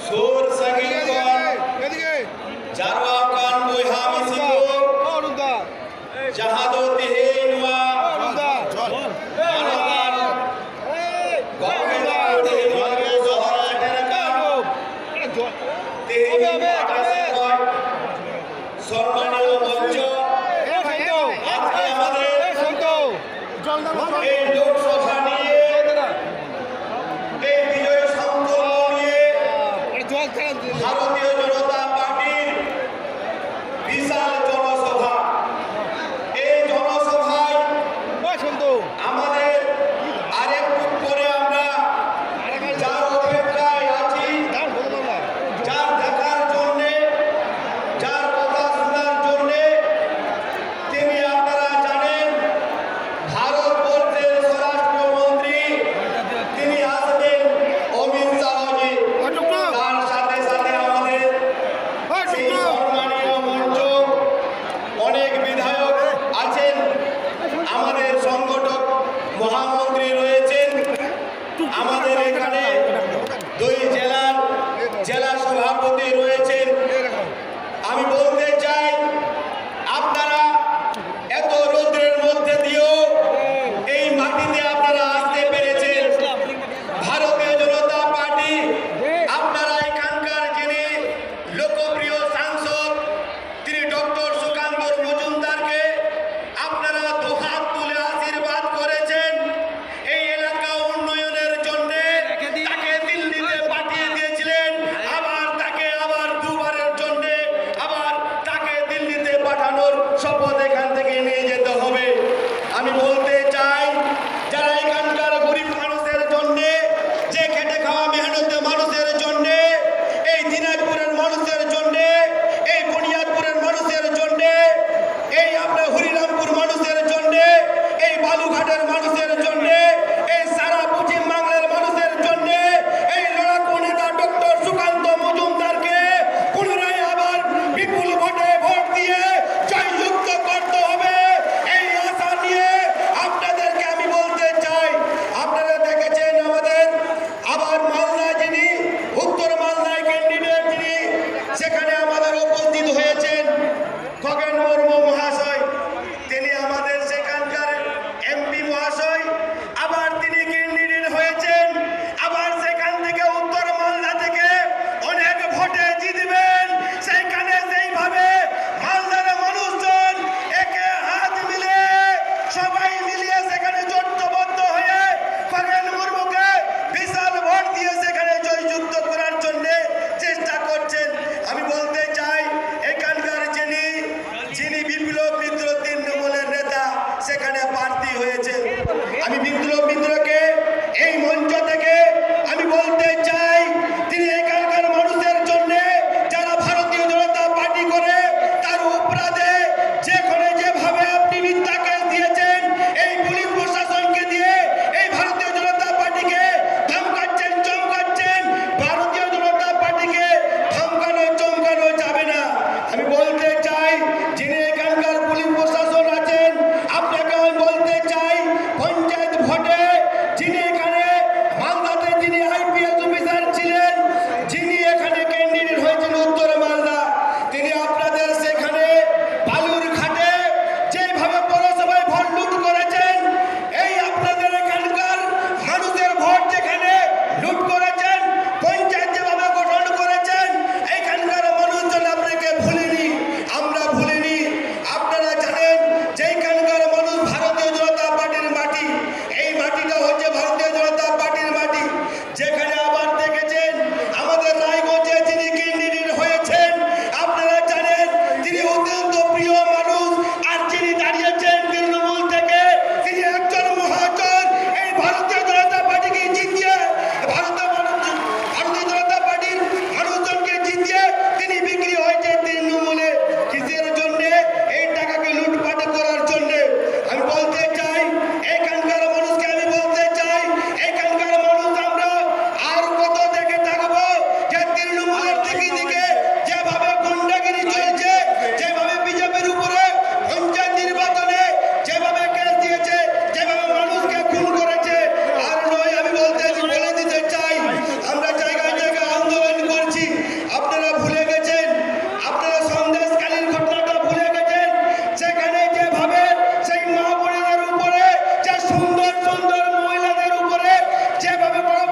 সুর সঙ্গীতগণ জারওয়াকান বইহা মিছিকো জাহাদো তিহিনওয়া মানতান গবেদার তিহিনওয়া জহরা টেরকান তিহিনওয়া সম্মানীয় মঞ্চ আজকে আমাদের এই লোকসভা নিয়ে এই বিজয় সংকল্প নিয়ে ভারতীয় জনতা পার্টির বিশাল জনসভা। এই জনসভায় আমাদের আরেকটু পরে আমরা যার অপেক্ষায় আছি, যার দেখার জন্যে, যার কথা শোনার জন্যে, তিনি আপনারা জানেন ভারতবর্ষের স্বরাষ্ট্রমন্ত্রী তিনি আসবেন অমিত শাহজি। তার সাথে সাথে আমাদের সেই সম্মানীয় মঞ্চ অনেক বিধায়ক আছেন, আমাদের সংগঠক মহামন্ত্রী রয়েছেন, আমাদের এখানে দুই জেলার জেলা সভাপতি রয়েছেন। আমি বলতে চাই আপনারা এত রৌদ্রের মধ্যে দিয়েও এই মাটিতে আপনারা আসতে পেরেছেন। ভারতীয় জনতা পার্টি আপনারা এখানকার যিনি লোকপ্রিয় সাংসদ তিনি ডক্টর সুকান্ত মজুমদারকে আপনারা দুহাত তুলে আশীর্বাদ করেছেন। এই এলাকা উন্নয়নের জন্য তাকে দিল্লিতে পাঠিয়ে হবে বড়